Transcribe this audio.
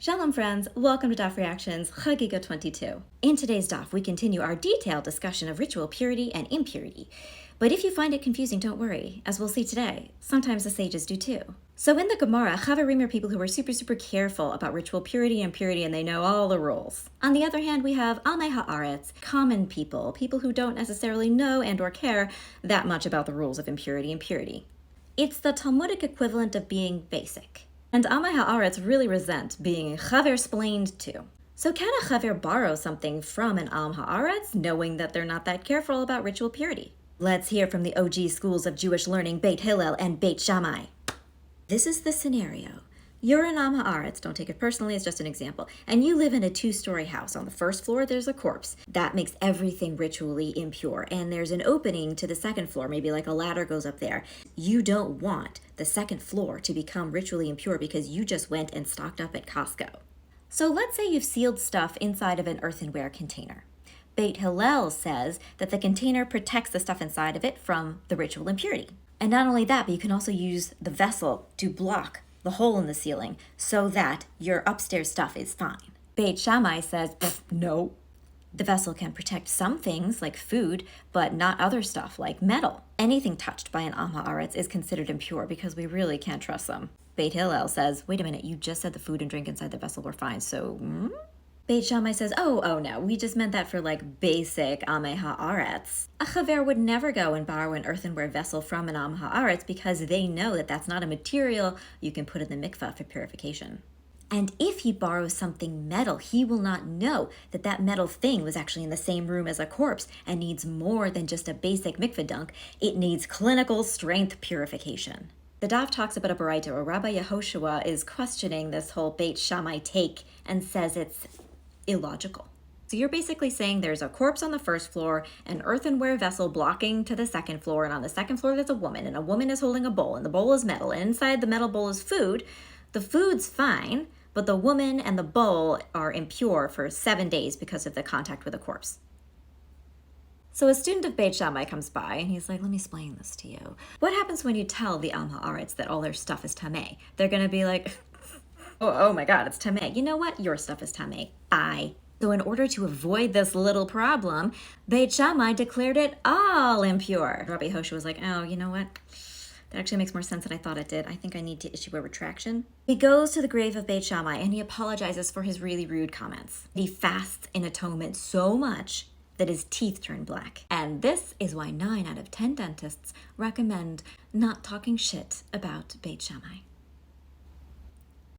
Shalom friends, welcome to Daf Reactions, Chagigah 22. In today's Daf, we continue our detailed discussion of ritual purity and impurity. But if you find it confusing, don't worry. As we'll see today, sometimes the sages do too. So in the Gemara, Chavarim are people who are super careful about ritual purity and impurity, and they know all the rules. On the other hand, we have Amei Haaretz, common people who don't necessarily know and or care that much about the rules of impurity and purity. It's the Talmudic equivalent of being basic. And Amei Haaretz really resent being Chaver-splained to. So can a Chaver borrow something from an Am Haaretz, knowing that they're not that careful about ritual purity? Let's hear from the OG schools of Jewish learning, Beit Hillel and Beit Shammai. This is the scenario. You're an Am Haaretz, don't take it personally, it's just an example, and you live in a 2-story house. On the first floor, there's a corpse. That makes everything ritually impure, and there's an opening to the second floor, maybe like a ladder goes up there. You don't want the second floor to become ritually impure because you just went and stocked up at Costco. So let's say you've sealed stuff inside of an earthenware container. Beit Hillel says that the container protects the stuff inside of it from the ritual impurity. And not only that, but you can also use the vessel to block the hole in the ceiling so that your upstairs stuff is fine. Beit Shammai says, no. The vessel can protect some things like food, but not other stuff like metal. Anything touched by an Am Haaretz is considered impure because we really can't trust them. Beit Hillel says, wait a minute, you just said the food and drink inside the vessel were fine, so Beit Shammai says, oh no, we just meant that for like basic Amei Haaretz. A Chaver would never go and borrow an earthenware vessel from an Am Haaretz because they know that that's not a material you can put in the mikvah for purification. And if he borrows something metal, he will not know that that metal thing was actually in the same room as a corpse and needs more than just a basic mikvah dunk. It needs clinical strength purification. The Daf talks about a Baraita where Rabbi Yehoshua is questioning this whole Beit Shammai take and says it's illogical. So you're basically saying there's a corpse on the first floor, an earthenware vessel blocking to the second floor, and on the second floor there's a woman, and a woman is holding a bowl, and the bowl is metal, and inside the metal bowl is food. The food's fine, but the woman and the bowl are impure for 7 days because of the contact with a corpse. So a student of Beit Shammai comes by, and he's like, let me explain this to you. What happens when you tell the Am Haaretz that all their stuff is tameh? They're going to be like, oh my God, it's tameh. You know what? Your stuff is tameh. Bye. So in order to avoid this little problem, Beit Shammai declared it all impure. Rabbi Yehoshua was like, oh, you know what? That actually makes more sense than I thought it did. I think I need to issue a retraction. He goes to the grave of Beit Shammai and he apologizes for his really rude comments. He fasts in atonement so much that his teeth turn black. And this is why 9 out of 10 dentists recommend not talking shit about Beit Shammai.